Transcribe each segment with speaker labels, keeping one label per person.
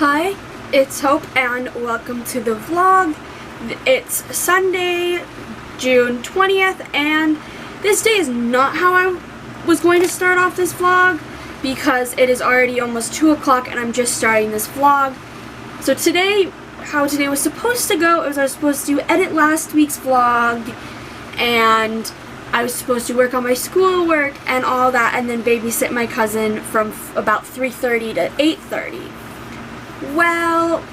Speaker 1: Hi, it's Hope and welcome to the vlog. It's Sunday, June 20th, and this day is not how I was going to start off this vlog because it is already almost 2 o'clock and I'm just starting this vlog. So today, how today was supposed to go is I was supposed to edit last week's vlog and I was supposed to work on my schoolwork and all that and then babysit my cousin from about 3:30 to 8:30. Well,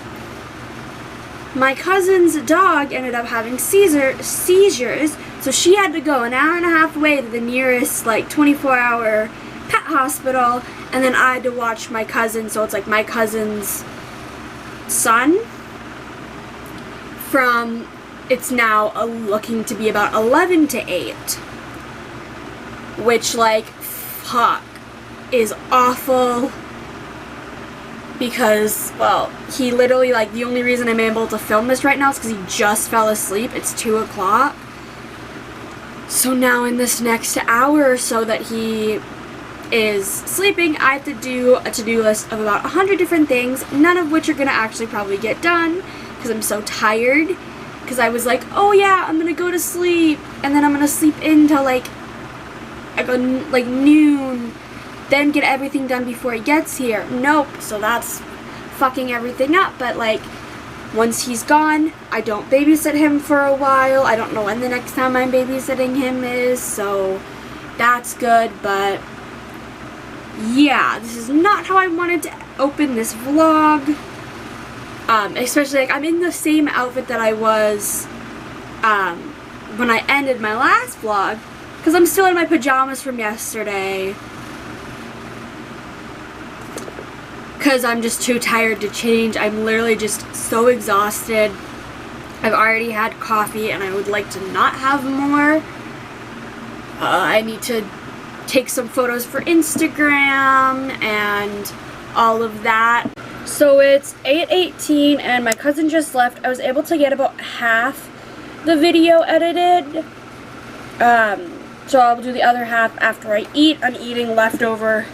Speaker 1: my cousin's dog ended up having seizures, so she had to go an hour and a half away to the nearest 24-hour pet hospital, and then I had to watch my cousin, so it's like my cousin's son from, it's now looking to be about 11 to 8, which fuck is awful. Because, well, he literally, the only reason I'm able to film this right now is because he just fell asleep. It's 2 o'clock. So now in this next hour or so that he is sleeping, I have to do a to-do list of about 100 different things, none of which are going to actually probably get done because I'm so tired. Because I was like, oh yeah, I'm going to go to sleep, and then I'm going to sleep until noon. Then get everything done before he gets here. Nope. So that's fucking everything up. But once he's gone, I don't babysit him for a while. I don't know when the next time I'm babysitting him is, so that's good. But yeah, this is not how I wanted to open this vlog. Especially I'm in the same outfit that I was when I ended my last vlog, because I'm still in my pajamas from yesterday. Because I'm just too tired to change. I'm literally just so exhausted. I've already had coffee and I would like to not have more. I need to take some photos for Instagram and all of that. So it's 8:18 and my cousin just left. I was able to get about half the video edited. So I'll do the other half after I eat. I'm eating leftover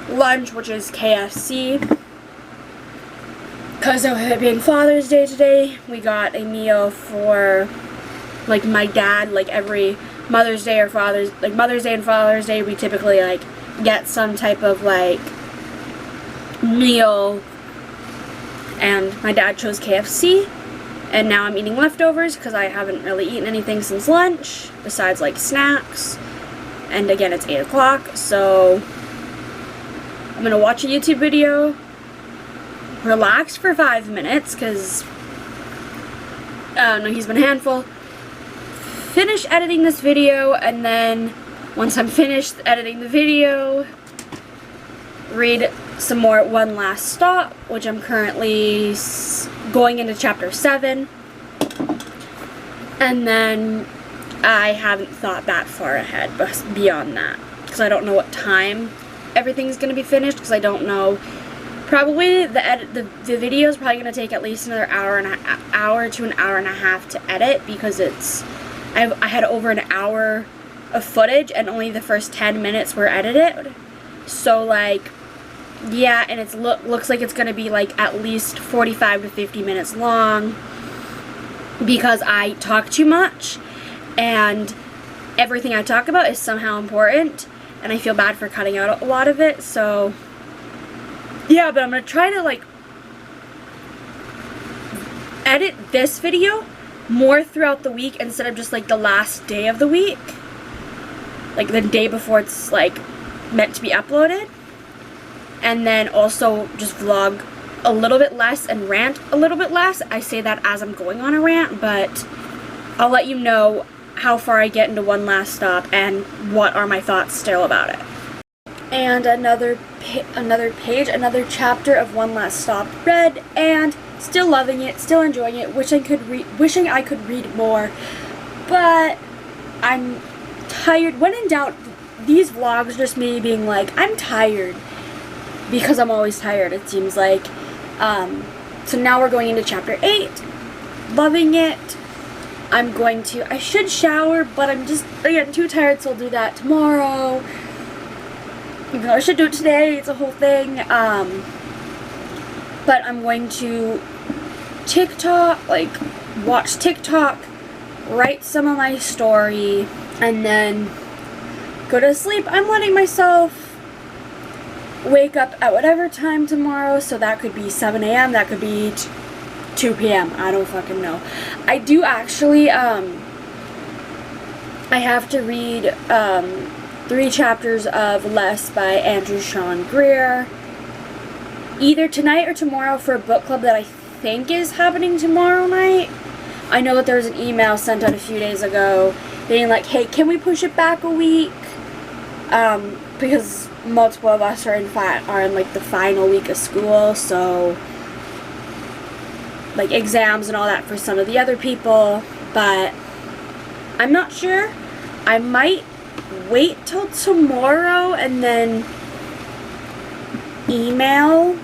Speaker 1: lunch, which is KFC, because of it being Father's Day today. We got a meal for my dad. Every Mother's Day or Mother's Day and Father's Day, we typically get some type of meal, and my dad chose KFC, and now I'm eating leftovers because I haven't really eaten anything since lunch besides snacks, and again it's 8 o'clock, so I'm going to watch a YouTube video, relax for 5 minutes, because, no, he's been a handful, finish editing this video, and then, once I'm finished editing the video, read some more One Last Stop, which I'm currently going into chapter 7, and then I haven't thought that far ahead, but beyond that, because I don't know what time everything's going to be finished, because I don't know. Probably the video is probably going to take at least another hour to an hour and a half to edit, because I had over an hour of footage and only the first 10 minutes were edited. So yeah, and it looks like it's going to be at least 45 to 50 minutes long, because I talk too much and everything I talk about is somehow important. And I feel bad for cutting out a lot of it, so yeah, but I'm going to try to edit this video more throughout the week instead of just the last day of the week. The day before it's meant to be uploaded. And then also just vlog a little bit less and rant a little bit less. I say that as I'm going on a rant, but I'll let you know how far I get into One Last Stop and what are my thoughts still about it. And another chapter of One Last Stop read, and still loving it, still enjoying it, wishing I could read more, but I'm tired. When in doubt, these vlogs just me being I'm tired, because I'm always tired, it seems like. So now we're going into chapter 8, loving it. I should shower, but I'm just, again, too tired, so I'll do that tomorrow. Even though I should do it today, it's a whole thing. But I'm going to TikTok, like watch TikTok, write some of my story, and then go to sleep. I'm letting myself wake up at whatever time tomorrow, so that could be 7 a.m., that could be 2 p.m., I don't fucking know. I do actually, I have to read 3 chapters of Less by Andrew Sean Greer, either tonight or tomorrow for a book club that I think is happening tomorrow night. I know that there was an email sent out a few days ago being like, hey, can we push it back a week? Because multiple of us are in like the final week of school, so like exams and all that for some of the other people, but I'm not sure. I might wait till tomorrow and then email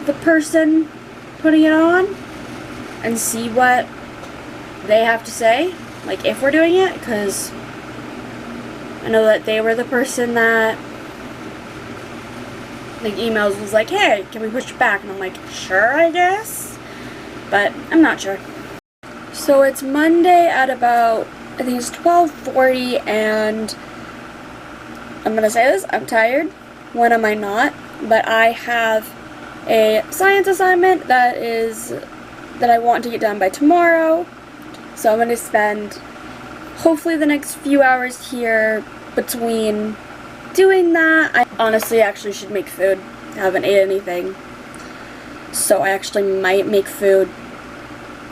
Speaker 1: the person putting it on and see what they have to say, like if we're doing it, because I know that they were the person that like emails was like, hey, can we push it back? And I'm like, sure, I guess, but I'm not sure. So it's Monday at about, I think it's 12:40, and I'm gonna say this, I'm tired. When am I not? But I have a science assignment that I want to get done by tomorrow. So I'm gonna spend hopefully the next few hours here between doing that. I honestly actually should make food. I haven't ate anything. So I actually might make food,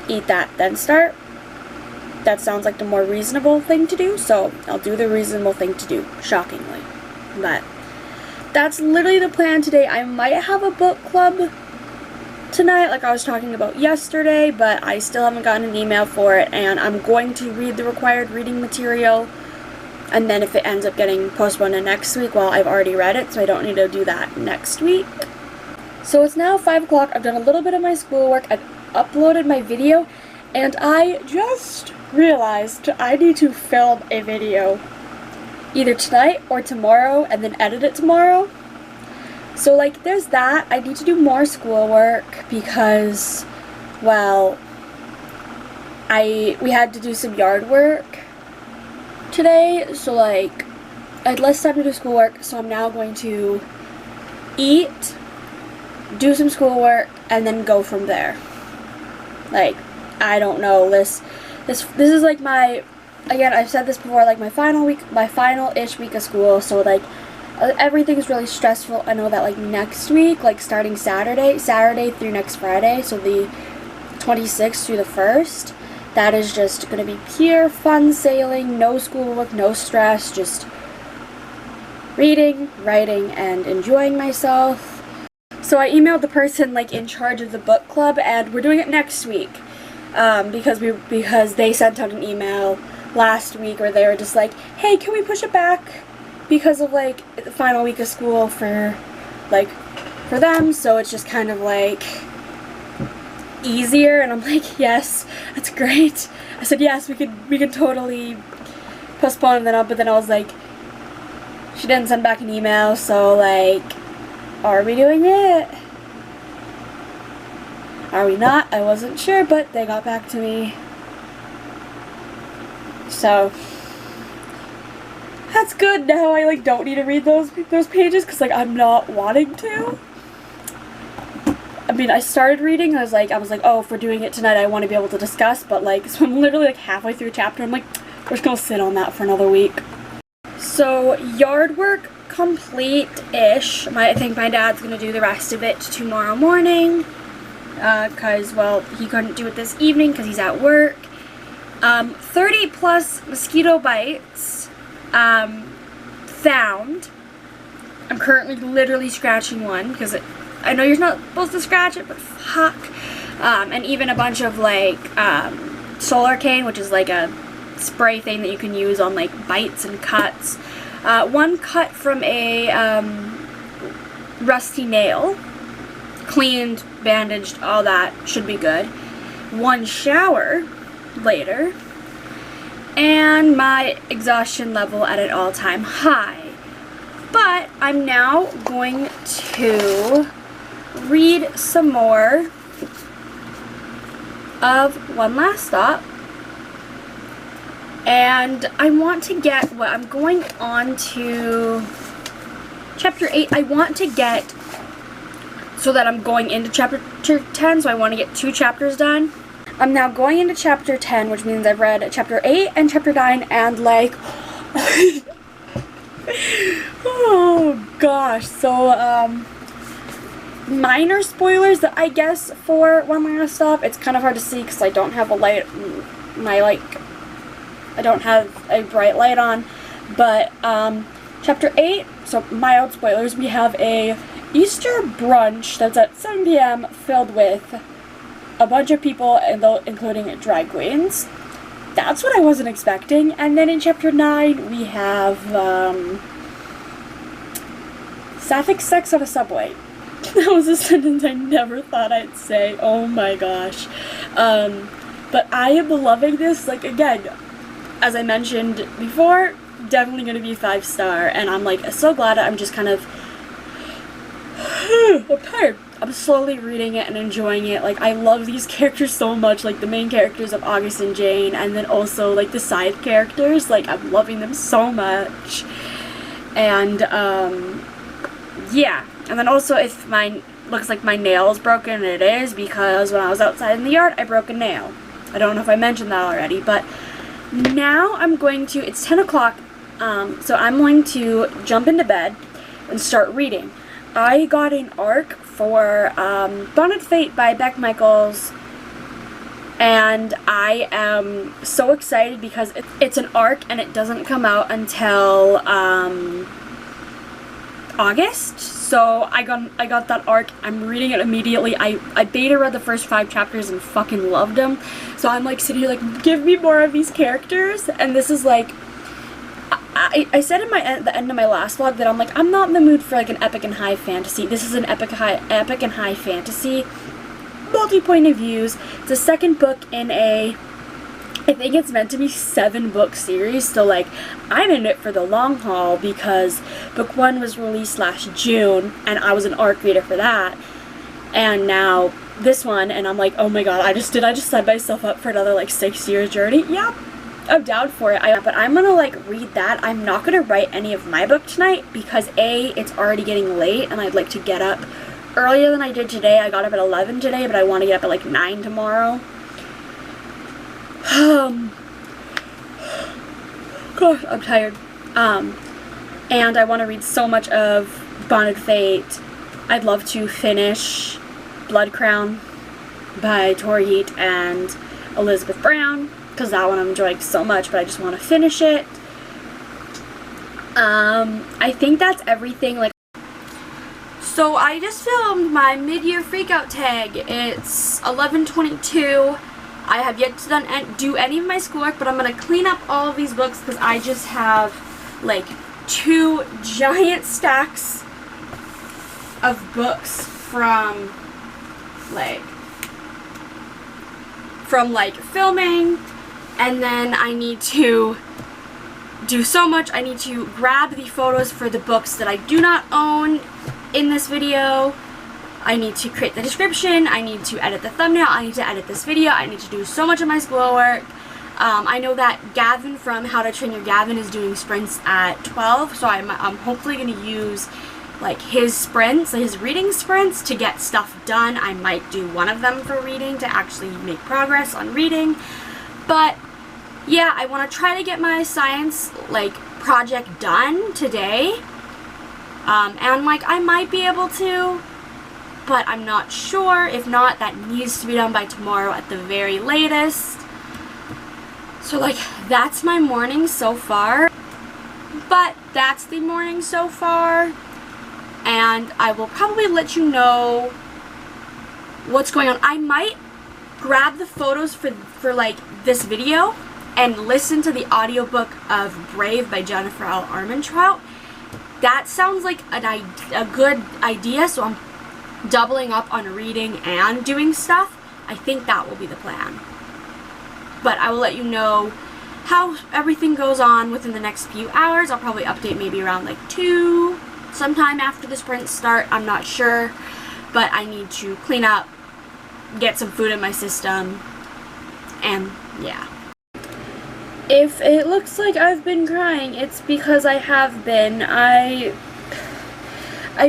Speaker 1: eat that, then start. That sounds like the more reasonable thing to do, so I'll do the reasonable thing to do, shockingly. But that's literally the plan today. I might have a book club tonight, like I was talking about yesterday, but I still haven't gotten an email for it, and I'm going to read the required reading material, and then if it ends up getting postponed to next week, well, I've already read it, so I don't need to do that next week. So it's now 5 o'clock. I've done a little bit of my schoolwork. I've uploaded my video, and I just realized I need to film a video either tonight or tomorrow and then edit it tomorrow. So like there's that. I need to do more schoolwork because, well, we had to do some yard work today, so like I had less time to do schoolwork, so I'm now going to eat, do some schoolwork, and then go from there. Like, I don't know, this is like my, again, I've said this before, like my final-ish week of school, so like everything's really stressful. I know that like next week, like starting Saturday through next Friday, so the 26th through the 1st, that is just going to be pure fun sailing, no schoolwork, no stress, just reading, writing, and enjoying myself. So I emailed the person like in charge of the book club, and we're doing it next week because they sent out an email last week where they were just like, hey, can we push it back because of like the final week of school for them, so it's just kind of like easier. And I'm like, yes, that's great. I said yes, we could totally postpone it, but then I was like, she didn't send back an email, so like, are we doing it? Are we not? I wasn't sure, but they got back to me. So that's good. Now I like don't need to read those pages because like I'm not wanting to. I mean, I started reading. I was like, oh, if we're doing it tonight, I want to be able to discuss. But like, so I'm literally like halfway through a chapter. I'm like, we're just gonna sit on that for another week. So yard work complete-ish. I think my dad's gonna do the rest of it tomorrow morning. Because, well, he couldn't do it this evening because he's at work. 30 plus mosquito bites found. I'm currently literally scratching one because I know you're not supposed to scratch it, but fuck. And even a bunch of like Solarcane, which is like a spray thing that you can use on like bites and cuts. One cut from a rusty nail. Cleaned, bandaged, all that should be good. One shower later, and my exhaustion level at an all-time high. But I'm now going to read some more of One Last Stop. And I want to get what I'm going on to chapter 8. I want to get so that I'm going into chapter 10, so I want to get 2 chapters done. I'm now going into chapter 10, which means I've read chapter 8 and chapter 9, and like oh gosh. So minor spoilers, I guess, for One Last Stop. It's kind of hard to see because I don't have I don't have a bright light on, but chapter 8, so mild spoilers, we have a Easter brunch that's at 7 p.m. filled with a bunch of people, including drag queens. That's what I wasn't expecting. And then in chapter 9, we have sapphic sex on a subway. That was a sentence I never thought I'd say. Oh my gosh. But I am loving this. Like, again, as I mentioned before, definitely going to be 5-star, and I'm like so glad. I'm just kind of I'm tired. I'm slowly reading it and enjoying it. Like, I love these characters so much, like the main characters of August and Jane, and then also like the side characters. Like, I'm loving them so much. And yeah, and then also if mine looks like my nail is broken, it is because when I was outside in the yard I broke a nail. I don't know if I mentioned that already, but now I'm going to, it's 10 o'clock, so I'm going to jump into bed and start reading. I got an ARC for Bonded Fate by Beck Michaels, and I am so excited because it's an ARC and it doesn't come out until August. So I got that ARC. I'm reading it immediately. I beta read the first 5 chapters and fucking loved them. So I'm like sitting here like, give me more of these characters. And this is like, I said in the end of my last vlog that I'm like, I'm not in the mood for like an epic and high fantasy. This is an epic and high fantasy, multi-point of views. It's the second book in I think it's meant to be 7-book series, so like I'm in it for the long haul because book 1 was released last June and I was an ARC reader for that, and now this one, and I'm like, oh my god, I just set myself up for another like 6-year journey. Yep, I'm down for it. But I'm gonna like read that. I'm not gonna write any of my book tonight because it's already getting late and I'd like to get up earlier than I did today. I got up at 11 today, but I want to get up at like 9 tomorrow. Gosh, I'm tired. And I want to read so much of Bonded Fate. I'd love to finish Blood Crown by Tori Heat and Elizabeth Brown, because that one I'm enjoying so much, but I just want to finish it. I think that's everything. Like, so I just filmed my mid-year freakout tag. It's 11:22. I have yet to do any of my schoolwork, but I'm going to clean up all of these books because I just have like 2 giant stacks of books from filming, and then I need to do so much. I need to grab the photos for the books that I do not own in this video. I need to create the description, I need to edit the thumbnail, I need to edit this video, I need to do so much of my schoolwork. I know that Gavin from How to Train Your Gavin is doing sprints at 12, so I'm hopefully going to use like his sprints, his reading sprints, to get stuff done. I might do one of them for reading to actually make progress on reading. But yeah, I want to try to get my science like project done today. And like I might be able to, but I'm not sure. If not, that needs to be done by tomorrow at the very latest. So like, that's my morning so far. But that's the morning so far. And I will probably let you know what's going on. I might grab the photos for like this video and listen to the audiobook of Brave by Jennifer L. Armentrout. That sounds like a good idea, so I'm doubling up on reading and doing stuff. I think that will be the plan. But I will let you know how everything goes on within the next few hours. I'll probably update maybe around like 2, sometime after the sprints start. I'm not sure. but I need to clean up, get some food in my system, and yeah. If it looks like I've been crying, it's because I have been. I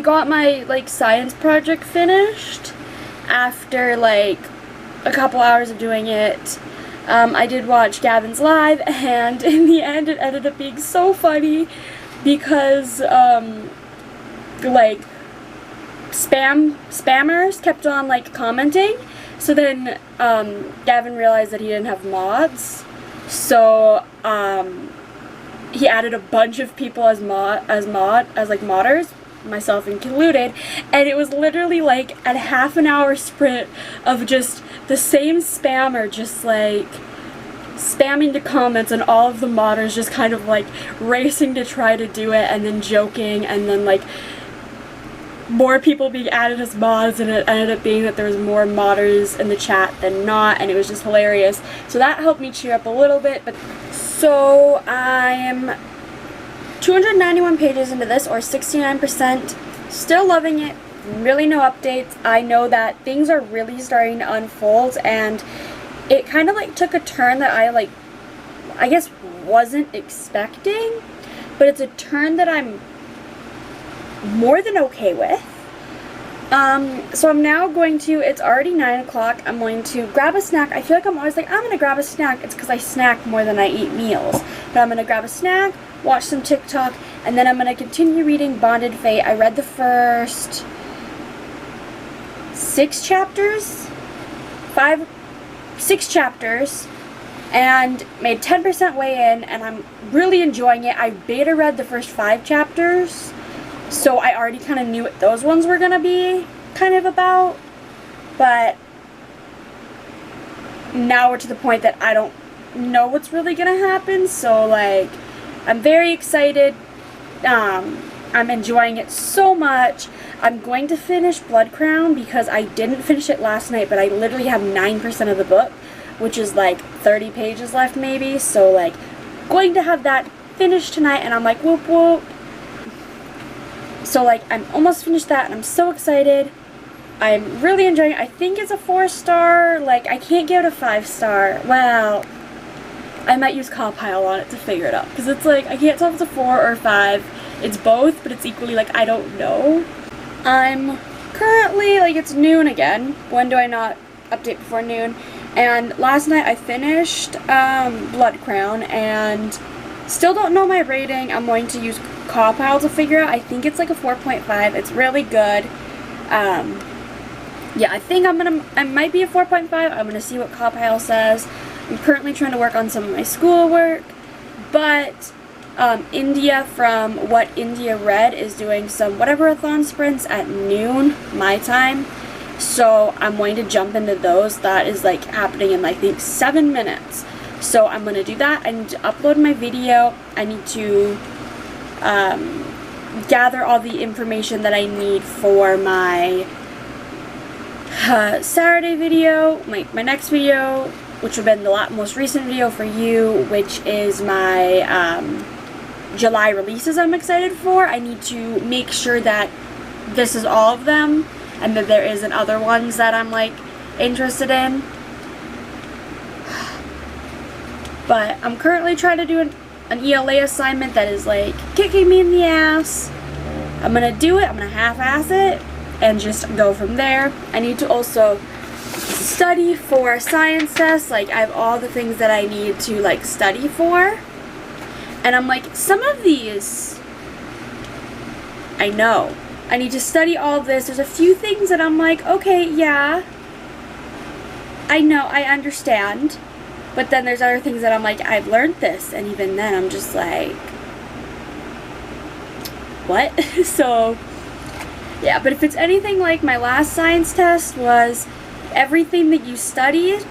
Speaker 1: got my, like, science project finished after, like, a couple hours of doing it. I did watch Gavin's live, and in the end it ended up being so funny because, like, spammers kept on, like, commenting. So then, Gavin realized that he didn't have mods. So, he added a bunch of people as modders, myself included, and it was literally like a half an hour sprint of just the same spammer just like spamming the comments, and all of the modders just kind of like racing to try to do it, and then joking, and then like more people being added as mods, and it ended up being that there was more modders in the chat than not, and it was just hilarious. So that helped me cheer up a little bit. But so I'm 291 pages into this, or 69%, still loving it, really no updates. I know that things are really starting to unfold, and it kind of like took a turn that I guess wasn't expecting, but it's a turn that I'm more than okay with. So I'm now going to, it's already 9 o'clock, I'm going to grab a snack. I feel like I'm always like, I'm going to grab a snack. It's because I snack more than I eat meals. But I'm going to grab a snack, watch some TikTok, and then I'm going to continue reading Bonded Fate. I read the first 6 chapters, and made 10% way in, and I'm really enjoying it. I beta read the first 5 chapters, so I already kind of knew what those ones were going to be kind of about, but now we're to the point that I don't know what's really going to happen, so like, I'm very excited. I'm enjoying it so much. I'm going to finish Blood Crown because I didn't finish it last night, but I literally have 9% of the book, which is like 30 pages left maybe, so like, going to have that finished tonight, and I'm like, whoop whoop. So like, I'm almost finished that, and I'm so excited. I'm really enjoying it. I think it's a 4-star, like, I can't give it a 5-star. Well, I might use Compile on it to figure it out, because it's like, I can't tell if it's a 4 or 5. It's both, but it's equally like, I don't know. I'm currently, like, it's noon again. When do I not update before noon? And last night I finished Blood Crown, and still don't know my rating. I'm going to use Compile to figure out. I think it's like a 4.5. It's really good. Yeah, I think I might be a 4.5. I'm gonna see what Compile says. I'm currently trying to work on some of my schoolwork, but India from What India Read is doing some whatever-a-thon sprints at noon my time, so I'm going to jump into those. That is like happening in, I think, 7 minutes. So I'm going to do that. I need to upload my video. I need to gather all the information that I need for my Saturday video, my next video, which would have been the most recent video for you, which is my July releases I'm excited for. I need to make sure that this is all of them, and that there isn't other ones that I'm like interested in. But I'm currently trying to do an ELA assignment that is like kicking me in the ass. I'm gonna do it, I'm gonna half-ass it, and just go from there. I need to also study for science tests. Like, I have all the things that I need to like study for. And I'm like, some of these, I know. I need to study all of this. There's a few things that I'm like, okay, yeah, I know, I understand. But then there's other things that I'm like, I've learned this. And even then, I'm just like, what? So, yeah, but if it's anything like my last science test was everything that you studied,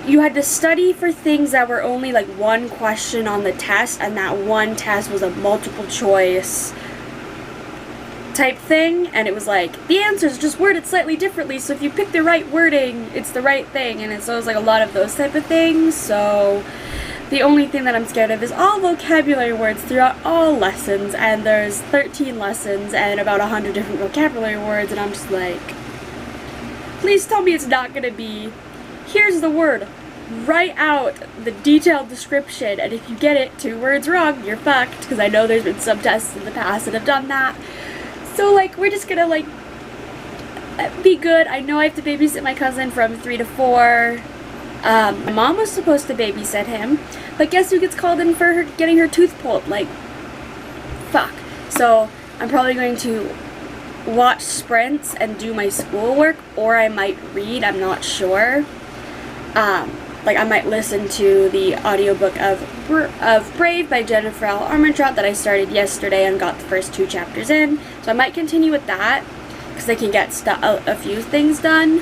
Speaker 1: you had to study for things that were only like one question on the test, and that one test was a multiple choice type thing, and it was like, the answer's just worded slightly differently, so if you pick the right wording, it's the right thing, and so it was like a lot of those type of things. So The only thing that I'm scared of is all vocabulary words throughout all lessons, and there's 13 lessons and about 100 different vocabulary words, and I'm just like, please tell me it's not gonna be, here's the word, write out the detailed description, and if you get it 2 words wrong, you're fucked, because I know there's been some tests in the past that have done that. So, like, we're just gonna, like, be good. I know I have to babysit my cousin from 3 to 4. My mom was supposed to babysit him, but guess who gets called in for her getting her tooth pulled? Like, fuck. So, I'm probably going to watch sprints and do my schoolwork, or I might read, I'm not sure. Like, I might listen to the audiobook of Brave by Jennifer L. Armentrout that I started yesterday and got the first 2 chapters in. So I might continue with that, because I can get a few things done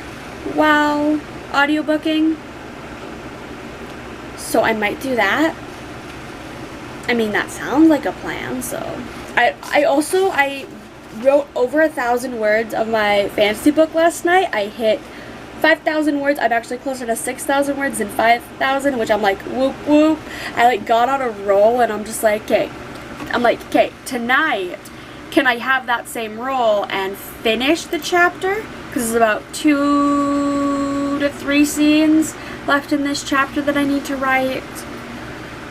Speaker 1: while audiobooking. So I might do that. I mean, that sounds like a plan, so. I wrote over 1,000 words of my fantasy book last night. I hit 5,000 words. I'm actually closer to 6,000 words than 5,000, which I'm like, whoop, whoop. I, like, got on a roll, and I'm just like, okay. I'm like, okay, tonight, can I have that same roll and finish the chapter? Because there's about 2 to 3 scenes left in this chapter that I need to write.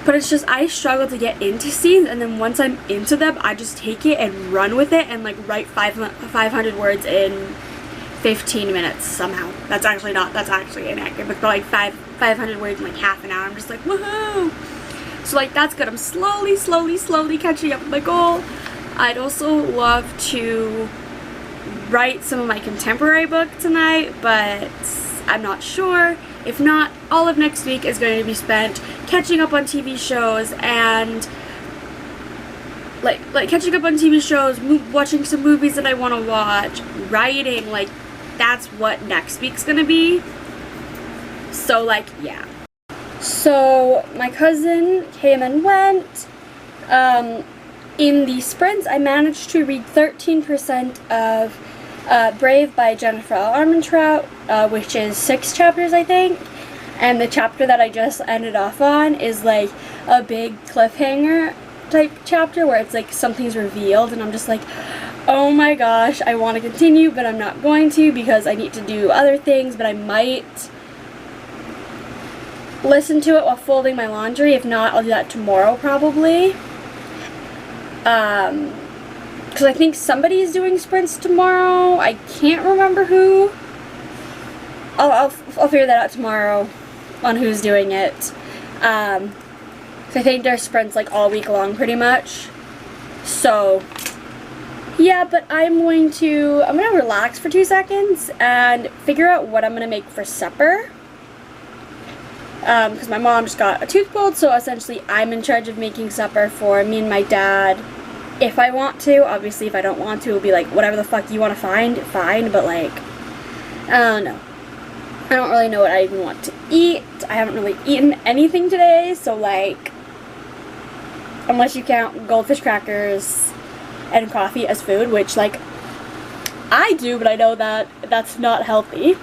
Speaker 1: But it's just, I struggle to get into scenes, and then once I'm into them, I just take it and run with it and, like, write 500 words in 15 minutes somehow. That's actually inaccurate, but like 500 words in like half an hour. I'm just like, woohoo! So, like, that's good. I'm slowly catching up with my goal. I'd also love to write some of my contemporary book tonight, but I'm not sure. If not, all of next week is going to be spent catching up on TV shows and like catching up on TV shows, watching some movies that I want to watch, writing, like, that's what next week's gonna be. So, like, yeah. So, my cousin came and went. In the sprints, I managed to read 13% of Brave by Jennifer L. Armentrout, which is 6 chapters, I think. And the chapter that I just ended off on is, like, a big cliffhanger type chapter where it's, like, something's revealed, and I'm just like, oh my gosh, I want to continue, but I'm not going to because I need to do other things, but I might listen to it while folding my laundry. If not, I'll do that tomorrow probably. Because I think somebody is doing sprints tomorrow. I can't remember who. I'll figure that out tomorrow on who's doing it. So I think there's sprints like all week long pretty much. So yeah, but I'm gonna relax for 2 seconds and figure out what I'm gonna make for supper. Because my mom just got a tooth pulled, so essentially I'm in charge of making supper for me and my dad. If I want to, obviously if I don't want to, it'll be like, whatever the fuck you want to find, fine, but like, I don't know. I don't really know what I even want to eat. I haven't really eaten anything today, so like, unless you count goldfish crackers and coffee as food, which, like, I do, but I know that that's not healthy.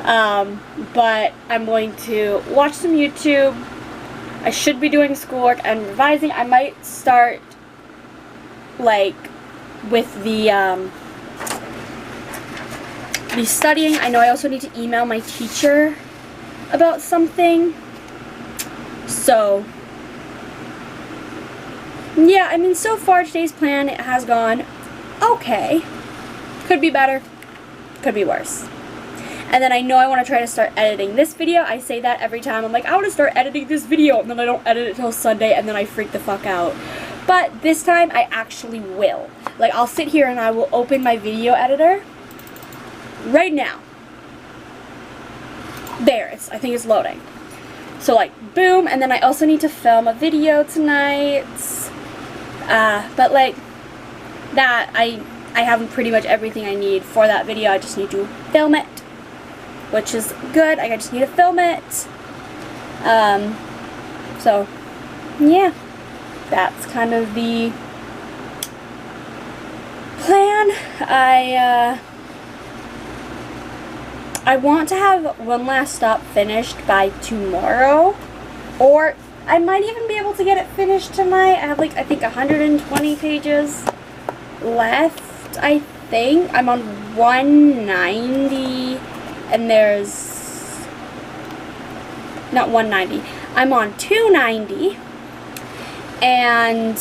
Speaker 1: But I'm going to watch some YouTube. I should be doing schoolwork and revising. I might start, like, with the studying. I know I also need to email my teacher about something. So, yeah, I mean, so far today's plan, it has gone okay. Could be better, could be worse. And then I know I want to try to start editing this video. I say that every time. I'm like, I want to start editing this video, and then I don't edit it till Sunday, and then I freak the fuck out. But this time, I actually will. Like, I'll sit here and I will open my video editor right now. There, I think it's loading. So, like, boom, and then I also need to film a video tonight. But, like, that, I have pretty much everything I need for that video. I just need to film it, which is good. I just need to film it. So, yeah. That's kind of the plan. I want to have One Last Stop finished by tomorrow. Or I might even be able to get it finished tonight. I have like, I think 120 pages left, I think. I'm on 190 and there's, not 190, I'm on 290 and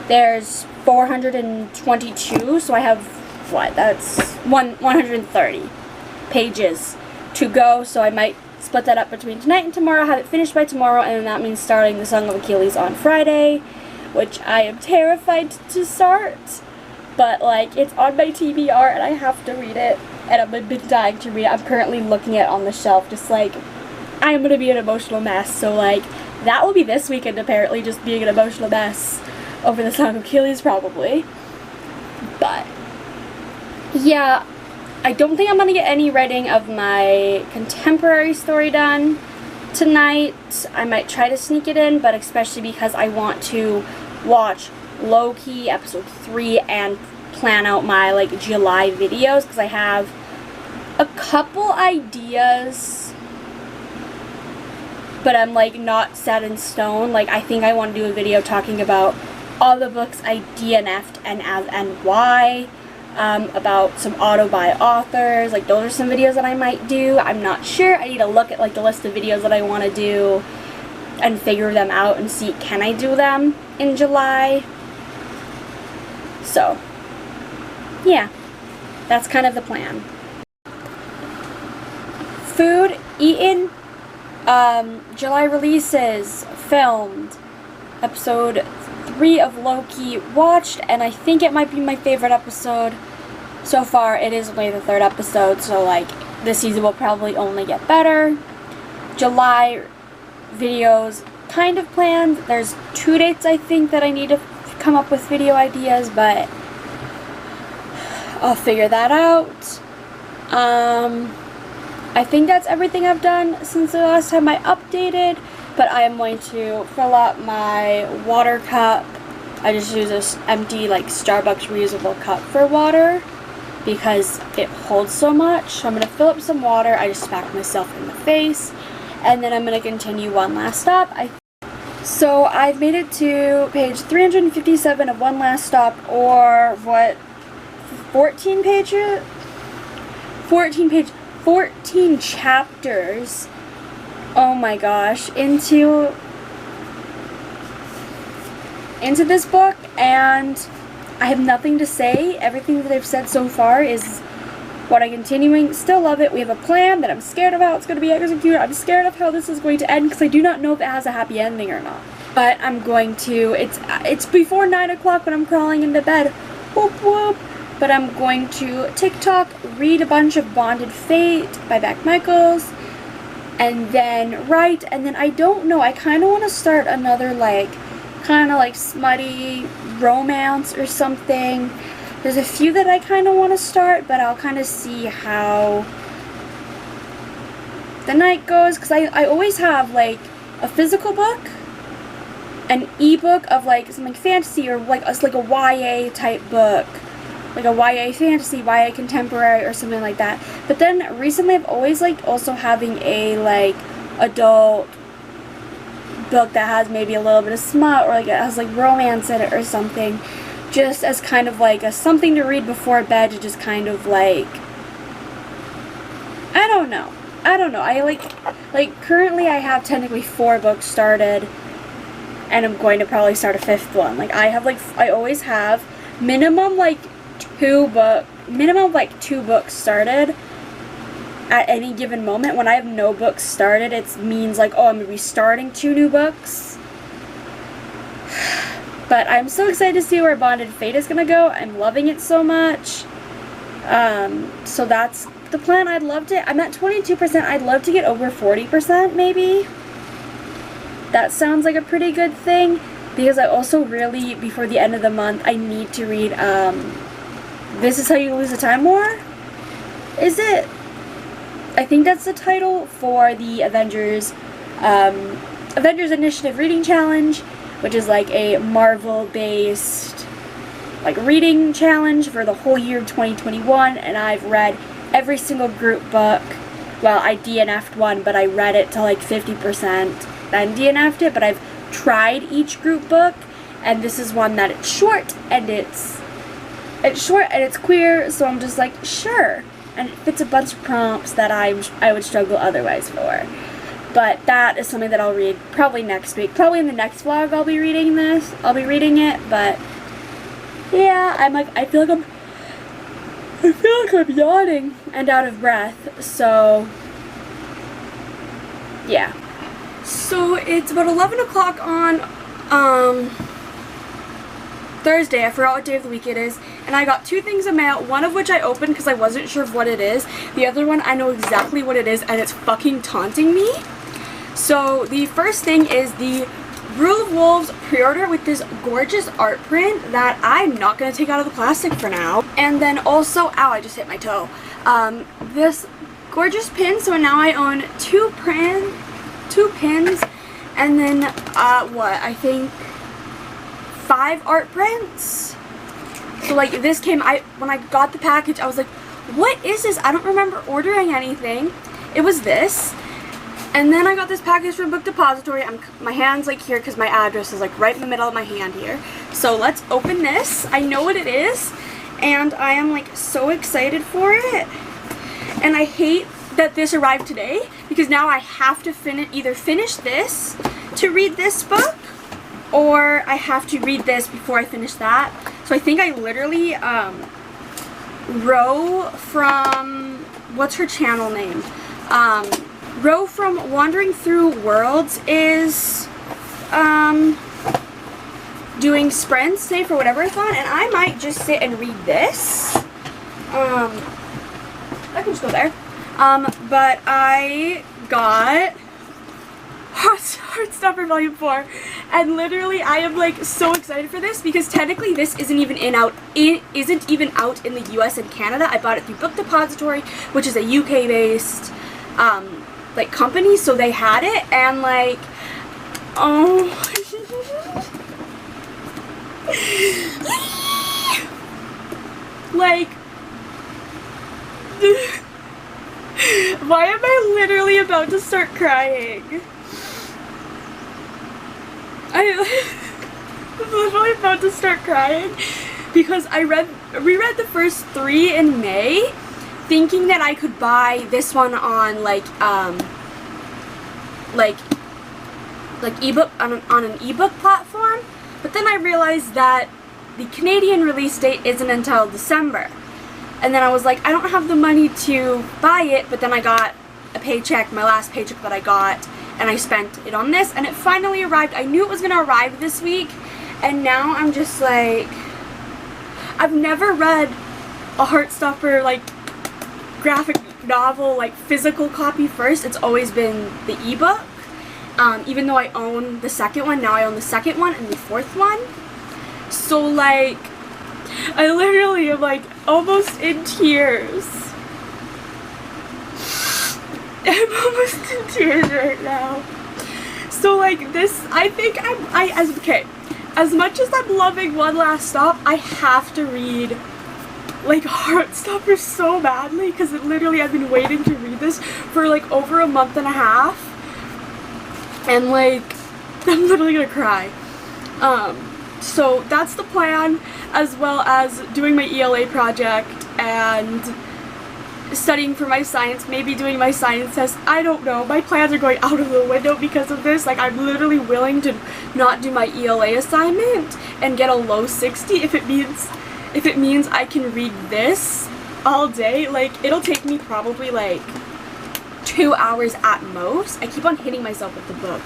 Speaker 1: there's 422, so I have, what, that's 130 pages to go, so I might split that up between tonight and tomorrow, have it finished by tomorrow, and then that means starting the Song of Achilles on Friday, which I am terrified to start, but like, it's on my TBR and I have to read it, and I've been dying to read it. I'm currently looking at it on the shelf, just like, I am going to be an emotional mess, so like, that will be this weekend apparently, just being an emotional mess over the Song of Achilles probably, but yeah, I don't think I'm going to get any writing of my contemporary story done tonight. I might try to sneak it in, but especially because I want to watch Loki episode 3 and plan out my like July videos, because I have a couple ideas, but I'm like not set in stone. Like, I think I want to do a video talking about all the books I DNF'd and why. About some auto-buy authors, like those are some videos that I might do. I'm not sure. I need to look at like the list of videos that I want to do and figure them out and see, can I do them in July? So, yeah, that's kind of the plan. Food, eaten, July releases, filmed, episode 3 of Loki watched, and I think it might be my favorite episode so far. It is only the 3rd episode, so like this season will probably only get better. July videos kind of planned. There's 2 dates I think that I need to come up with video ideas, but I'll figure that out. I think that's everything I've done since the last time I updated. But I am going to fill up my water cup. I just use this empty like Starbucks reusable cup for water because it holds so much. So I'm going to fill up some water. I just smacked myself in the face. And then I'm going to continue one last stop. So I've made it to page 357 of One Last Stop, or what, 14 pages? 14 chapters. Oh my gosh, into this book, and I have nothing to say. Everything that I've said so far is what I'm continuing. Still love it. We have a plan that I'm scared of how it's going to be executed. I'm scared of how this is going to end because I do not know if it has a happy ending or not. But I'm going to, it's before 9 o'clock when I'm crawling into bed. Whoop whoop. But I'm going to TikTok, read a bunch of Bonded Fate by Beck Michaels, and then write, and then I don't know, I kind of want to start another like, kind of like smutty romance or something. There's a few that I kind of want to start, but I'll kind of see how the night goes, because I always have like a physical book, an ebook of like some like fantasy, or like a YA type book, like a YA fantasy, YA contemporary, or something like that. But then recently I've always liked also having a like adult book that has maybe a little bit of smut, or like it has like romance in it or something, just as kind of like a something to read before bed, to just kind of like, I don't know. I like currently I have technically 4 books started, and I'm going to probably start a 5th one. Like I always have minimum like 2 books started at any given moment. When I have no books started, it means like, oh, I'm going to be starting 2 new books. But I'm so excited to see where Bonded Fate is going to go. I'm loving it so much. So that's the plan. I'm at 22%. I'd love to get over 40% maybe. That sounds like a pretty good thing, because I also really, before the end of the month, I need to read, This Is How You Lose the Time War? Is it? I think that's the title for the Avengers Initiative Reading Challenge, which is like a Marvel-based like reading challenge for the whole year of 2021, and I've read every single group book. Well, I DNF'd one, but I read it to like 50%, bendy enough to it, but I've tried each group book, and this is one that it's short and it's short and it's queer, so I'm just like, sure. And it fits a bunch of prompts that I would struggle otherwise for. But that is something that I'll read probably next week. Probably in the next vlog I'll be reading this. I'll be reading it, but yeah, I feel like I'm yawning and out of breath, so yeah. So it's about 11 o'clock on Thursday. I forgot what day of the week it is, and I got 2 things of mail, one of which I opened because I wasn't sure of what it is. The other one I know exactly what it is, and it's fucking taunting me. So the first thing is the Rule of Wolves pre-order with this gorgeous art print that I'm not going to take out of the plastic for now. And then also, ow, I just hit my toe. This gorgeous pin, so now I own 2 pins, and then, I think 5 art prints. So like this came, when I got the package, I was like, what is this? I don't remember ordering anything. It was this. And then I got this package from Book Depository. My hand's like here because my address is like right in the middle of my hand here. So let's open this. I know what it is, and I am like so excited for it. And I hate that this arrived today because now I have to either finish this to read this book, or I have to read this before I finish that. So I think I literally, Ro from, what's her channel name? Ro from Wandering Through Worlds is doing sprints today for whatever-a-thon, and I might just sit and read this. I can just go there. But I got Heartstopper Volume 4, and literally I am like so excited for this because technically this isn't even out in the US and Canada. I bought it through Book Depository, which is a UK based like company, so they had it, and like, oh like why am I literally about to start crying? I'm literally about to start crying because I reread the first 3 in May, thinking that I could buy this one on like ebook on an ebook platform, but then I realized that the Canadian release date isn't until December. And then I was like, I don't have the money to buy it, but then I got a paycheck, my last paycheck that I got, and I spent it on this, and it finally arrived. I knew it was gonna arrive this week, and now I'm just like, I've never read a Heartstopper like graphic novel like physical copy first. It's always been the ebook. Even though I own the second one, now I own the second one and the 4th one. So like, I literally am like almost in tears. I'm almost in tears right now. So like this, I think as much as I'm loving One Last Stop, I have to read like Heartstopper so badly because literally I've been waiting to read this for like over a month and a half, and like I'm literally gonna cry. So that's the plan, as well as doing my ELA project and studying for my science, maybe doing my science test. I don't know. My plans are going out of the window because of this. Like, I'm literally willing to not do my ELA assignment and get a low 60 if it means I can read this all day. Like, it'll take me probably like 2 hours at most. I keep on hitting myself with the book,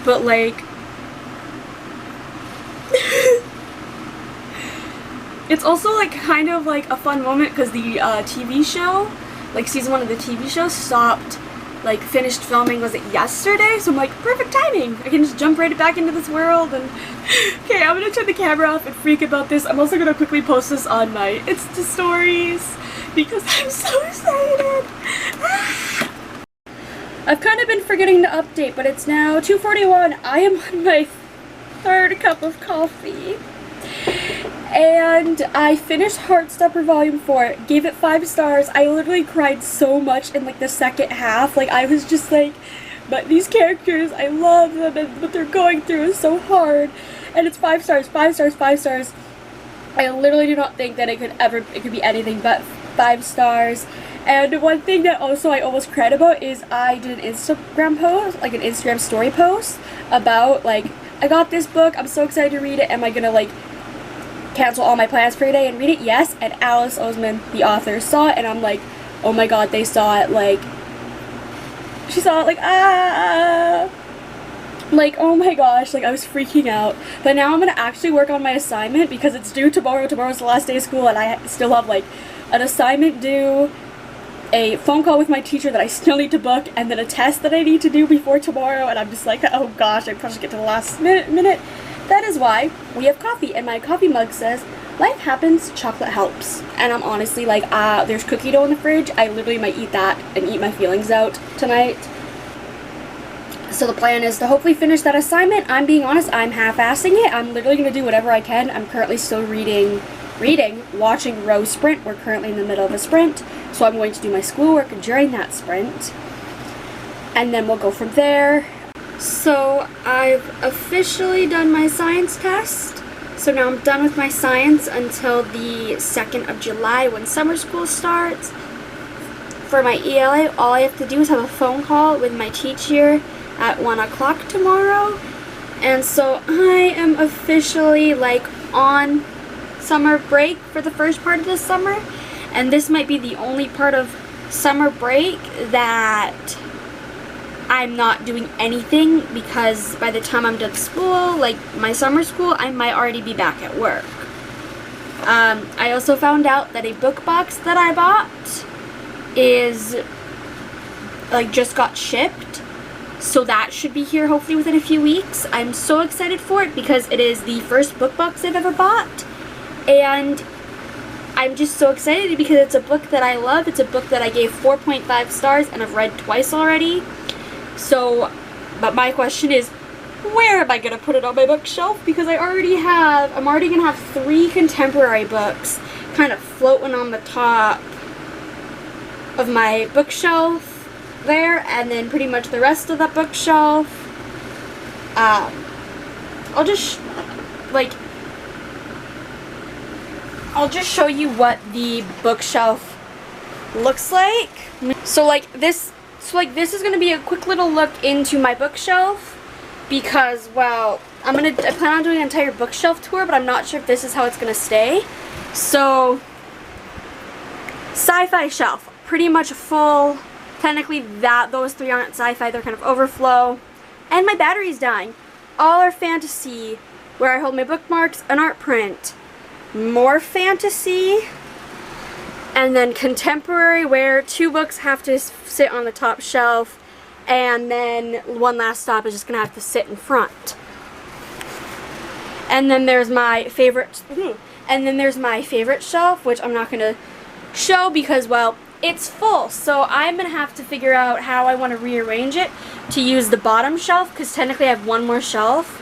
Speaker 1: but like it's also like kind of like a fun moment because the TV show, like season 1 of the TV show stopped, like finished filming, was it yesterday? So I'm like, perfect timing. I can just jump right back into this world. And okay, I'm gonna turn the camera off and freak about this. I'm also gonna quickly post this on my Insta stories because I'm so excited. I've kind of been forgetting to update, but it's now 2:41. I am on my 3rd cup of coffee. And I finished Heartstopper Volume 4, gave it 5 stars. I literally cried so much in like the second half. Like, I was just like, but these characters, I love them, and what they're going through is so hard. And it's 5 stars, 5 stars, 5 stars. I literally do not think that it could be anything but 5 stars. And one thing that also I almost cried about is I did an Instagram post, like an Instagram story post about, like, I got this book, I'm so excited to read it, am I gonna, like, cancel all my plans for a day and read it? Yes. And Alice Oseman, the author, saw it, and I'm like, oh my god, they saw it, like, she saw it, like, like, oh my gosh, like, I was freaking out. But now I'm gonna actually work on my assignment because it's due tomorrow. Tomorrow's the last day of school, and I still have, like, an assignment due, a phone call with my teacher that I still need to book, and then a test that I need to do before tomorrow, and I'm just like, oh gosh, I probably get to the last minute. That is why we have coffee, and my coffee mug says, life happens, chocolate helps. And I'm honestly like, there's cookie dough in the fridge, I literally might eat that and eat my feelings out tonight. So the plan is to hopefully finish that assignment. I'm being honest, I'm half-assing it. I'm literally going to do whatever I can. I'm currently still watching row sprint. We're currently in the middle of a sprint. So I'm going to do my schoolwork during that sprint. And then we'll go from there. So I've officially done my science test. So now I'm done with my science until the 2nd of July when summer school starts. For my ELA, all I have to do is have a phone call with my teacher at 1 o'clock tomorrow. And so I am officially, like, on summer break for the first part of this summer. And this might be the only part of summer break that I'm not doing anything, because by the time I'm done school, like my summer school, I might already be back at work. I also found out that a book box that I bought is, like, just got shipped. So that should be here hopefully within a few weeks. I'm so excited for it because it is the first book box I've ever bought. And I'm just so excited because it's a book that I love. It's a book that I gave 4.5 stars and I've read twice already. So, but my question is, where am I going to put it on my bookshelf? Because I'm already going to have 3 contemporary books kind of floating on the top of my bookshelf there, and then pretty much the rest of that bookshelf, I'll just show you what the bookshelf looks like. So this is gonna be a quick little look into my bookshelf, because, well, I plan on doing an entire bookshelf tour, but I'm not sure if this is how it's gonna stay. So, sci-fi shelf, pretty much full. Technically those 3 aren't sci-fi, they're kind of overflow. And my battery's dying. All are fantasy, where I hold my bookmarks, an art print. More fantasy. And then contemporary, where 2 books have to sit on the top shelf, and then one last stop is just gonna have to sit in front. And then there's my favorite shelf, which I'm not gonna show because, well, it's full. So I'm gonna have to figure out how I want to rearrange it to use the bottom shelf, because technically I have 1 more shelf,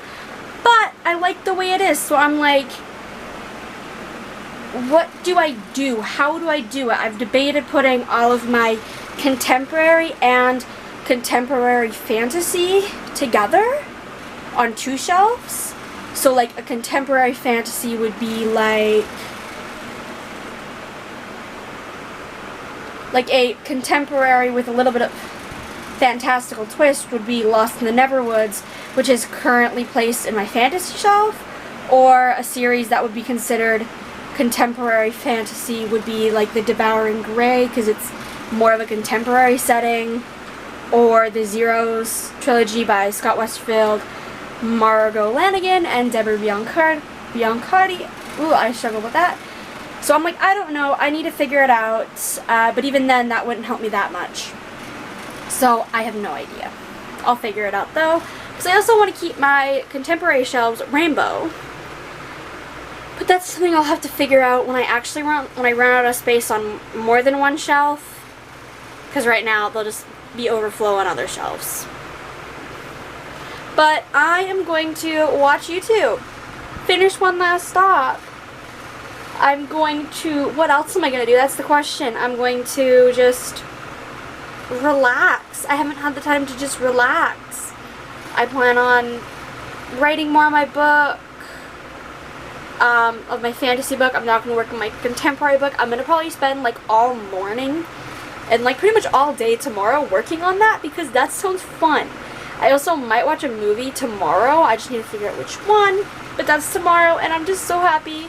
Speaker 1: but I like the way it is. So I'm like, what do I do? How do I do it? I've debated putting all of my contemporary and contemporary fantasy together on 2 shelves. So like a contemporary fantasy would be like a contemporary with a little bit of fantastical twist would be Lost in the Neverwoods, which is currently placed in my fantasy shelf. Or a series that would be considered contemporary fantasy would be like The Devouring Grey, because it's more of a contemporary setting. Or the Zeros trilogy by Scott Westfield, Margot Lanigan, and Deborah Biancardi. Ooh, I struggle with that. So I'm like, I don't know, I need to figure it out, but even then, that wouldn't help me that much. So I have no idea. I'll figure it out though, because I also want to keep my contemporary shelves rainbow. But that's something I'll have to figure out when I run out of space on more than 1 shelf, because right now they'll just be overflow on other shelves. But I am going to watch YouTube. Finish One Last Stop. What else am I going to do? That's the question. I'm going to just relax. I haven't had the time to just relax. I plan on writing more on my book, of my fantasy book. I'm not going to work on my contemporary book. I'm going to probably spend like all morning and like pretty much all day tomorrow working on that because that sounds fun. I also might watch a movie tomorrow. I just need to figure out which one, but that's tomorrow, and I'm just so happy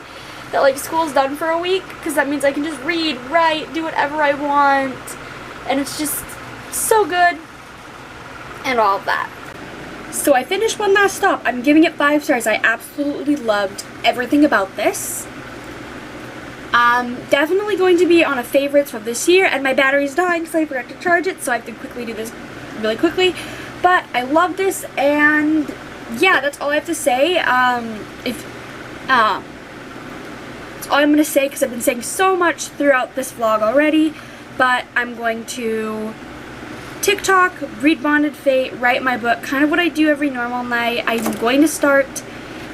Speaker 1: that like school's done for a week because that means I can just read, write, do whatever I want, and it's just so good and all of that. So I finished One Last Stop. I'm giving it 5 stars. I absolutely loved everything about this. Definitely going to be on a favorites from this year, and my battery's dying because I forgot to charge it, so I have to quickly do this really quickly. But I love this, and yeah, that's all I have to say. That's all I'm going to say because I've been saying so much throughout this vlog already. But I'm going to TikTok, read Bonded Fate, write my book, kind of what I do every normal night. I'm going to start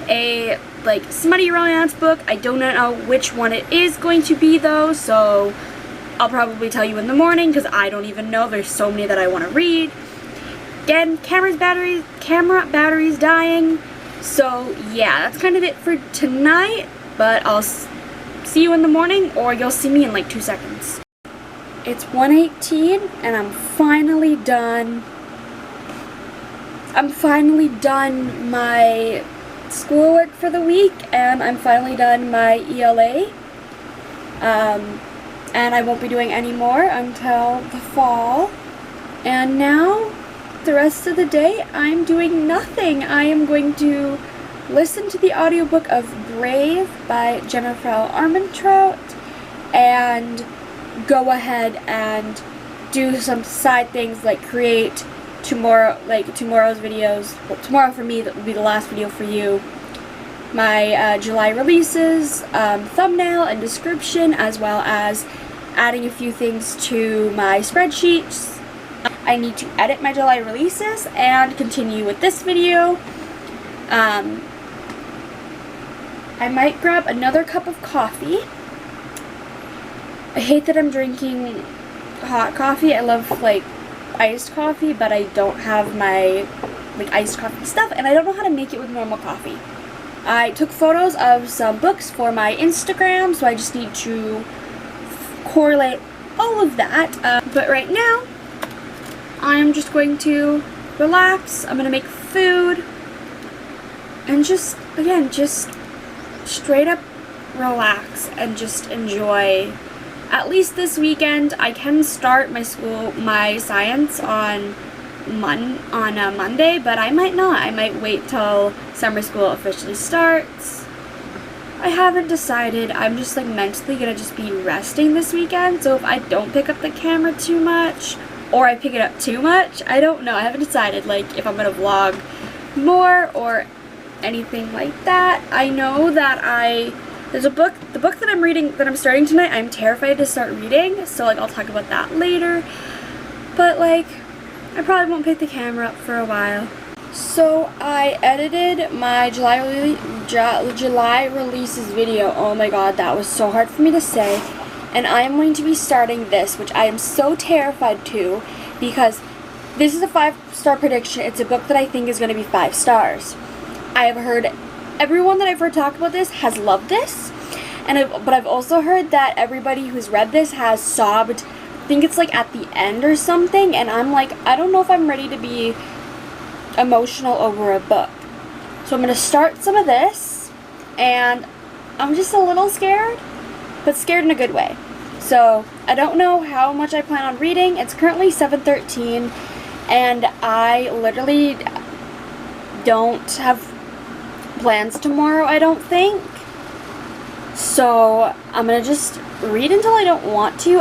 Speaker 1: a like smutty romance book. I don't know which one it is going to be though, so I'll probably tell you in the morning because I don't even know. There's so many that I want to read. Again, camera battery's dying. So yeah, that's kind of it for tonight, but I'll see you in the morning, or you'll see me in like 2 seconds. It's 1:18 and I'm finally done. I'm finally done my schoolwork for the week, and I'm finally done my ELA. And I won't be doing any more until the fall. And now, the rest of the day, I'm doing nothing. I am going to listen to the audiobook of Brave by Jennifer Armentrout and go ahead and do some side things like create tomorrow's videos. Well, tomorrow for me, that will be the last video for you. My July releases, thumbnail and description, as well as adding a few things to my spreadsheets. I need to edit my July releases and continue with this video. I might grab another cup of coffee. I hate that I'm drinking hot coffee. I love like iced coffee, but I don't have my like iced coffee stuff, and I don't know how to make it with normal coffee. I took photos of some books for my Instagram, so I just need to correlate all of that. But right now, I'm just going to relax. I'm going to make food and just, again, just straight up relax and just enjoy. At least this weekend, I can start my science on Monday, but I might not. I might wait till summer school officially starts. I haven't decided. I'm just like mentally gonna just be resting this weekend, so if I don't pick up the camera too much, or I pick it up too much, I don't know. I haven't decided like if I'm gonna vlog more or anything like that. I know that there's a book, the book that I'm reading, that I'm starting tonight, I'm terrified to start reading, so like I'll talk about that later. But like, I probably won't pick the camera up for a while. So I edited my July releases video. Oh my god, that was so hard for me to say. And I am going to be starting this, which I am so terrified to, because this is a 5-star prediction. It's a book that I think is going to be 5 stars. I have heard, everyone that I've heard talk about this has loved this, but I've also heard that everybody who's read this has sobbed. I think it's like at the end or something, and I'm like, I don't know if I'm ready to be emotional over a book. So I'm going to start some of this, and I'm just a little scared, but scared in a good way. So I don't know how much I plan on reading. It's currently 7:13, and I literally don't have plans tomorrow, I don't think. So I'm gonna just read until I don't want to.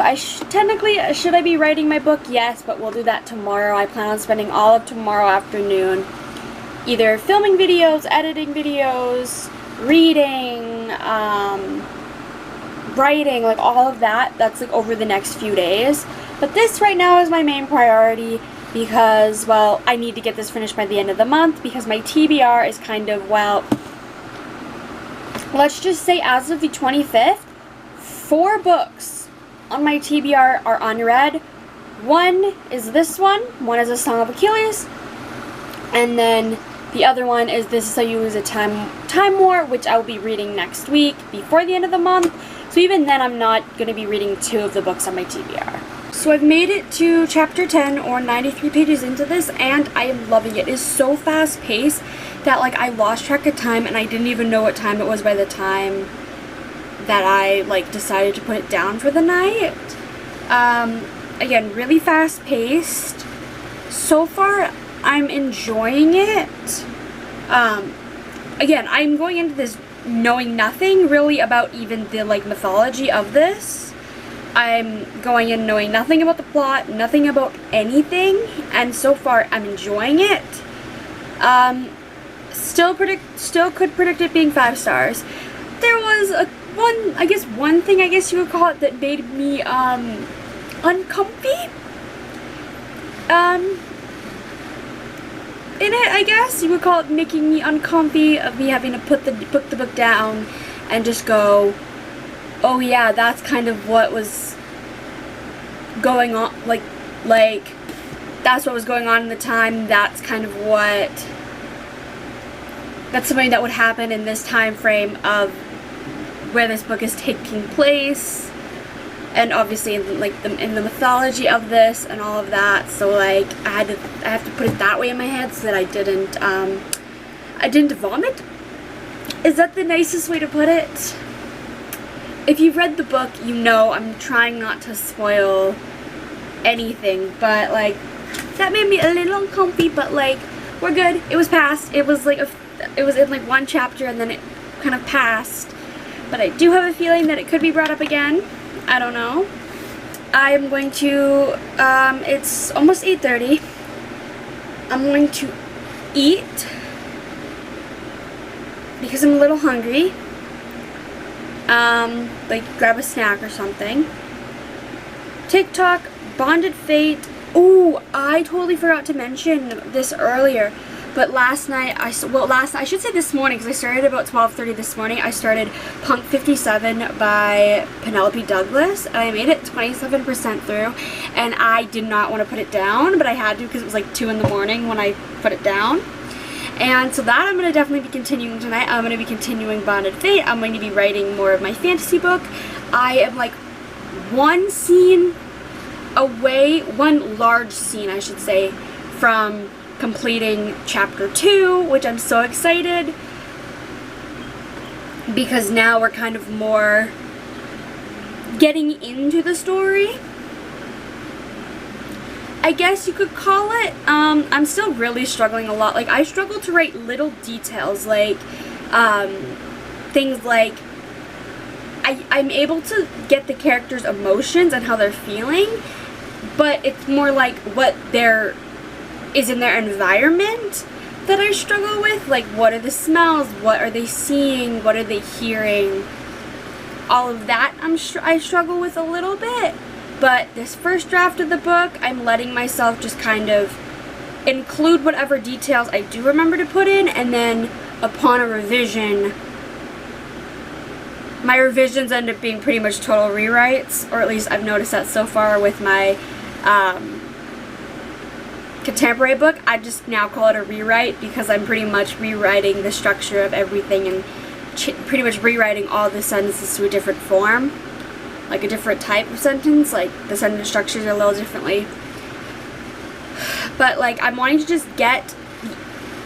Speaker 1: Technically, should I be writing my book? Yes, but we'll do that tomorrow. I plan on spending all of tomorrow afternoon either filming videos, editing videos, reading, writing, like all of that. That's like over the next few days. But this right now is my main priority because, well, I need to get this finished by the end of the month because my TBR is kind of, well, let's just say as of the 25th, 4 books on my TBR are unread. One is this one is A Song of Achilles, and then the other one is This Is How You Lose a Time War, which I will be reading next week before the end of the month. So even then I'm not going to be reading 2 of the books on my TBR. So I've made it to chapter 10, or 93 pages into this, and I am loving it. It is so fast paced that like I lost track of time and I didn't even know what time it was by the time that I like decided to put it down for the night. Again, really fast paced. So far I'm enjoying it. Again, I'm going into this knowing nothing really about even the like mythology of this. I'm going in knowing nothing about the plot, nothing about anything, and so far I'm enjoying it. Still could predict it being 5 stars. There was one thing I guess you would call it that made me uncomfy. In it, I guess you would call it making me uncomfy, of me having to put the book down and just go, oh yeah, that's kind of what was going on, like that's what was going on in the time, that's kind of that's something that would happen in this time frame of where this book is taking place, and obviously in the mythology of this and all of that. So like I have to put it that way in my head so that I didn't vomit. Is that the nicest way to put it? If you've read the book, you know I'm trying not to spoil anything, but like that made me a little uncomfy, but like we're good. It was past. It was in like one chapter and then it kind of passed. But I do have a feeling that it could be brought up again. I don't know. I am going to, it's almost 8:30. I'm going to eat because I'm a little hungry. Like grab a snack or something. TikTok, Bonded Fate. Ooh, I totally forgot to mention this earlier. But last night, I should say this morning, because I started about 12:30 this morning. I started Punk 57 by Penelope Douglas, and I made it 27% through, and I did not want to put it down, but I had to because it was like 2 in the morning when I put it down. And so that I'm going to definitely be continuing tonight. I'm going to be continuing Bonded Fate. I'm going to be writing more of my fantasy book. I am like one scene away, one large scene I should say, from completing chapter 2, which I'm so excited because now we're kind of more getting into the story, I guess you could call it. I'm still really struggling a lot. Like I struggle to write little details, like things like I'm able to get the characters' emotions and how they're feeling, but it's more like what is in their environment that I struggle with. Like what are the smells, what are they seeing, what are they hearing, all of that I struggle with a little bit. But this first draft of the book, I'm letting myself just kind of include whatever details I do remember to put in, and then upon a revision, my revisions end up being pretty much total rewrites, or at least I've noticed that so far with my contemporary book. I just now call it a rewrite because I'm pretty much rewriting the structure of everything and pretty much rewriting all the sentences to a different form, like a different type of sentence, like the sentence structures are a little differently. But like I'm wanting to just get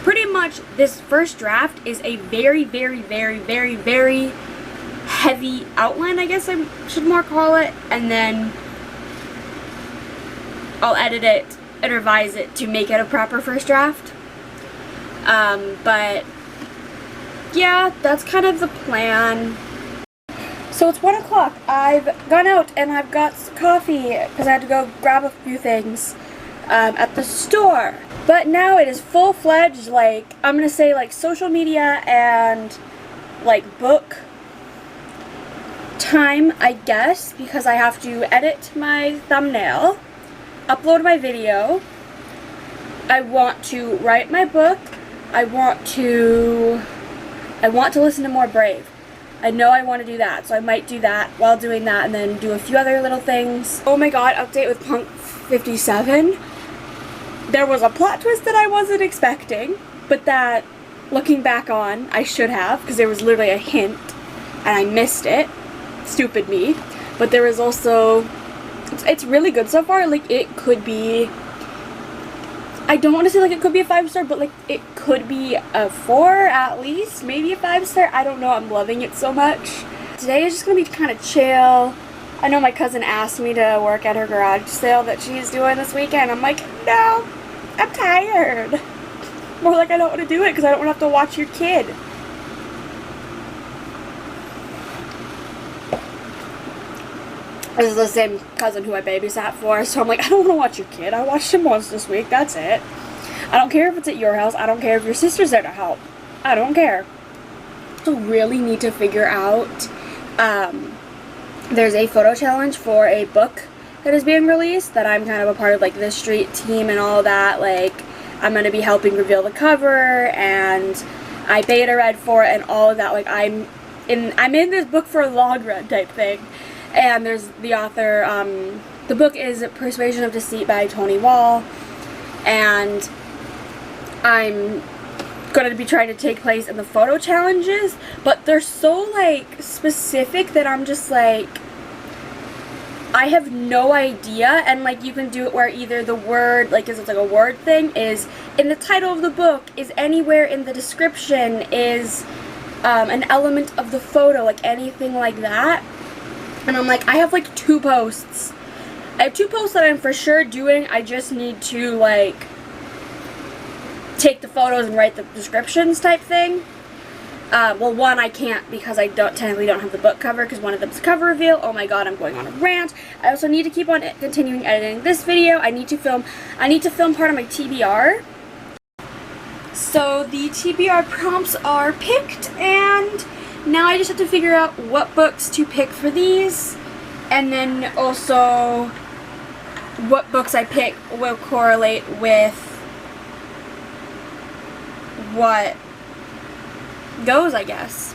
Speaker 1: pretty much this first draft is a very, very, very, very, very heavy outline, I guess I should more call it, and then I'll edit it and revise it to make it a proper first draft. But yeah, that's kind of the plan. So it's 1 o'clock. I've gone out and I've got coffee because I had to go grab a few things at the store. But now it is full-fledged, like, I'm gonna say like social media and like book time, I guess, because I have to edit my thumbnail, upload my video, I want to write my book, I want to listen to more Brave. I know I want to do that, so I might do that while doing that and then do a few other little things. Oh my god, update with Punk 57. There was a plot twist that I wasn't expecting, but that, looking back on, I should have, because there was literally a hint, and I missed it. Stupid me. But there was also, it's really good so far. Like, it could be, I don't want to say like it could be a 5-star, but like it could be a 4 at least, maybe a 5-star. I don't know. I'm loving it so much. Today is just gonna be kind of chill. I know my cousin asked me to work at her garage sale that she's doing this weekend. I'm like, no, I'm tired. More like I don't want to do it because I don't want to have to watch your kid. This is the same cousin who I babysat for, so I'm like, I don't want to watch your kid. I watched him once this week, that's it. I don't care if it's at your house. I don't care if your sister's there to help. I don't care. I really need to figure out, there's a photo challenge for a book that is being released that I'm kind of a part of, like, the street team and all that. Like, I'm going to be helping reveal the cover, and I beta read for it and all of that. Like, I'm in this book for a long run type thing. And there's the author, the book is Persuasion of Deceit by Tony Wall, and I'm going to be trying to take place in the photo challenges, but they're so, like, specific that I'm just like, I have no idea. And like, you can do it where either the word, like, is it like a word thing, is in the title of the book, is anywhere in the description, is an element of the photo, like anything like that. And I'm like, I have like 2 posts. I have 2 posts that I'm for sure doing. I just need to, like, take the photos and write the descriptions type thing. Well, one I can't because I technically don't have the book cover, because one of them's a cover reveal. Oh my god, I'm going on a rant. I also need to keep on continuing editing this video. I need to film part of my TBR. So the TBR prompts are picked, and now I just have to figure out what books to pick for these, and then also what books I pick will correlate with what goes, I guess.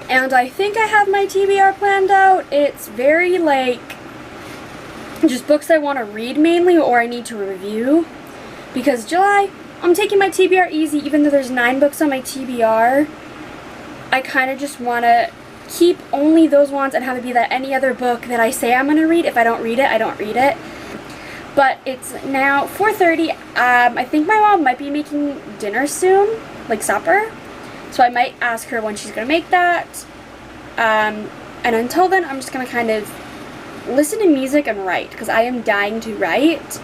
Speaker 1: And I think I have my TBR planned out. It's very, like, just books I want to read mainly, or I need to review. Because July, I'm taking my TBR easy, even though there's 9 books on my TBR. I kind of just want to keep only those ones and have it be that any other book that I say I'm going to read, if I don't read it, I don't read it. But it's now 4:30. I think my mom might be making dinner soon, like supper. So I might ask her when she's going to make that. And until then, I'm just going to kind of listen to music and write, because I am dying to write.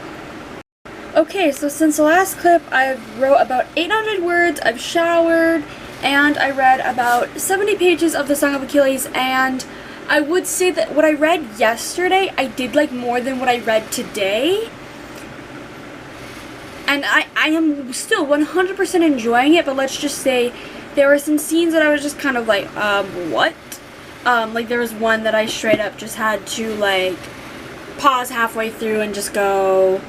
Speaker 1: Okay, so since the last clip, I've wrote about 800 words, I've showered, and I read about 70 pages of The Song of Achilles, and I would say that what I read yesterday, I did like more than what I read today. And I am still 100% enjoying it, but let's just say there were some scenes that I was just kind of like, what? Like, there was one that I straight up just had to, like, pause halfway through and just go,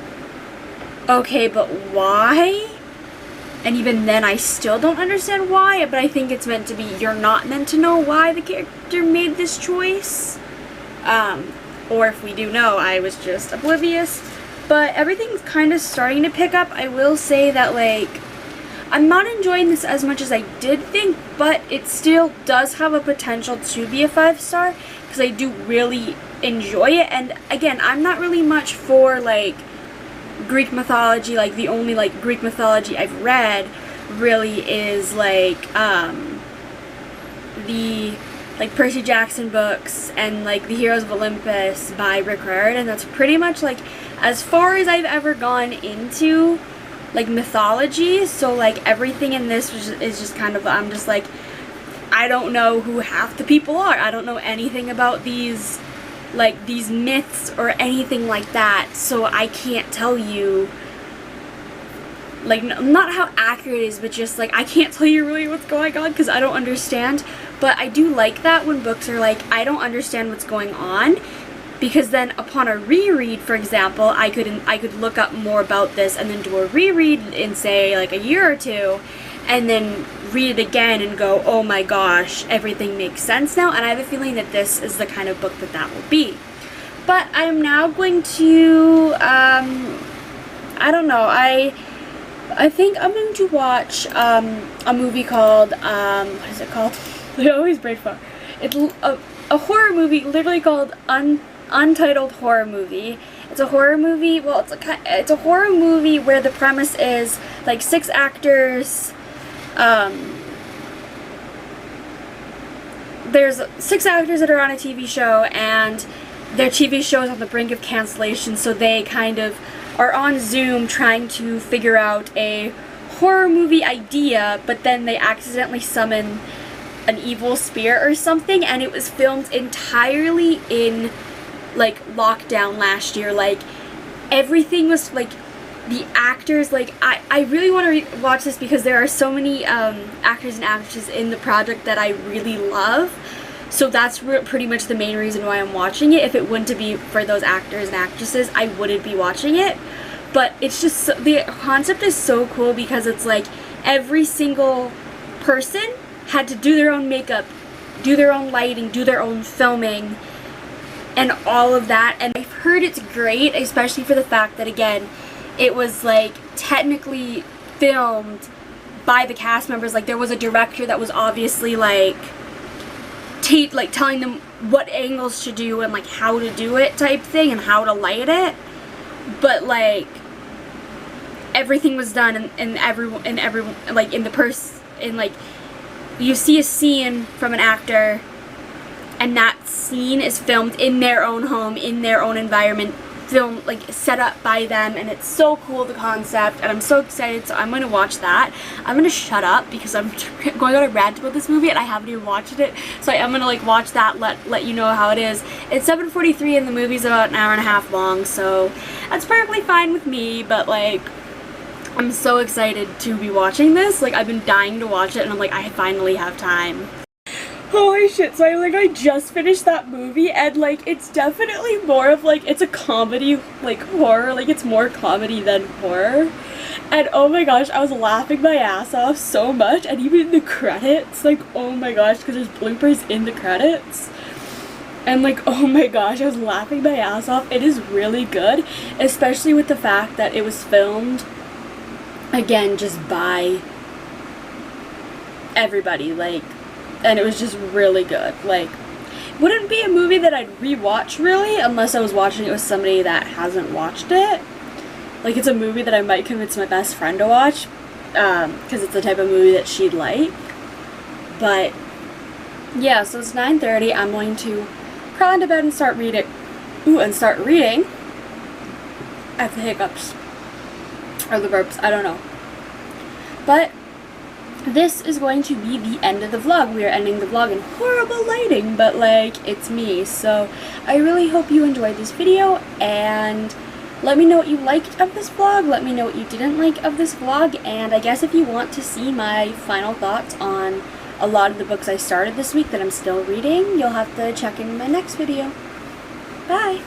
Speaker 1: okay, but why? And even then, I still don't understand why, but I think it's meant to be, you're not meant to know why the character made this choice. Or if we do know, I was just oblivious. But everything's kind of starting to pick up. I will say that, like, I'm not enjoying this as much as I did think, but it still does have a potential to be a 5-star, because I do really enjoy it. And again, I'm not really much for, like, Greek mythology. Like, the only, like, Greek mythology I've read really is, like, the, like, Percy Jackson books and, like, the Heroes of Olympus by Rick Riordan. That's pretty much, like, as far as I've ever gone into, like, mythology. So, like, everything in this is just kind of, I'm just like, I don't know who half the people are. I don't know anything about these, like, these myths or anything like that, so I can't tell you, like, not how accurate it is, but just, like, I can't tell you really what's going on because I don't understand. But I do like that when books are like, I don't understand what's going on, because then upon a reread, for example, I could look up more about this and then do a reread in, say, like, a year or 2, and then read it again and go, oh my gosh, everything makes sense now. And I have a feeling that this is the kind of book that will be. But I'm now going to, I don't know, I think I'm going to watch a movie called, what is it called? I always brain fart. It's a horror movie literally called Untitled Horror Movie. It's a horror movie, well, it's a horror movie where the premise is, like, 6 actors, there's 6 actors that are on a TV show, and their TV show is on the brink of cancellation, so they kind of are on Zoom trying to figure out a horror movie idea, but then they accidentally summon an evil spirit or something, and it was filmed entirely in, like, lockdown last year. Like, everything was, like, the actors, like, I really want to watch this because there are so many actors and actresses in the project that I really love. So that's pretty much the main reason why I'm watching it. If it wouldn't be for those actors and actresses, I wouldn't be watching it. But it's just, the concept is so cool because it's like every single person had to do their own makeup, do their own lighting, do their own filming, and all of that. And I've heard it's great, especially for the fact that, again, it was like technically filmed by the cast members. Like, there was a director that was obviously like telling them what angles to do and like how to do it type thing and how to light it. But like everything was done and everyone like like you see a scene from an actor and that scene is filmed in their own home, in their own environment, film, like, set up by them, and it's so cool, the concept, and I'm so excited, so I'm going to watch that. I'm going to shut up because I'm going on a rant about this movie and I haven't even watched it, so I'm going to, like, watch that, let you know how it is. It's 7:43 and the movie's about an hour and a half long, so that's perfectly fine with me, but, like, I'm so excited to be watching this. Like, I've been dying to watch it, and I'm like, I finally have time. Holy shit, so I just finished that movie, and like it's definitely more of like, it's a comedy, like horror, like it's more comedy than horror. And oh my gosh, I was laughing my ass off so much, and even in the credits, like oh my gosh, because there's bloopers in the credits. And like oh my gosh, I was laughing my ass off. It is really good, especially with the fact that it was filmed, again, just by everybody, like, and it was just really good. Like, wouldn't be a movie that I'd rewatch really unless I was watching it with somebody that hasn't watched it. Like, it's a movie that I might convince my best friend to watch because it's the type of movie that she'd like. But yeah, so it's 9:30. I'm going to crawl into bed and start reading. I have the hiccups or the burps, I don't know. But this is going to be the end of the vlog. We are ending the vlog in horrible lighting, but like, it's me. So I really hope you enjoyed this video, and let me know what you liked of this vlog, let me know what you didn't like of this vlog, and I guess if you want to see my final thoughts on a lot of the books I started this week that I'm still reading, you'll have to check in my next video. Bye!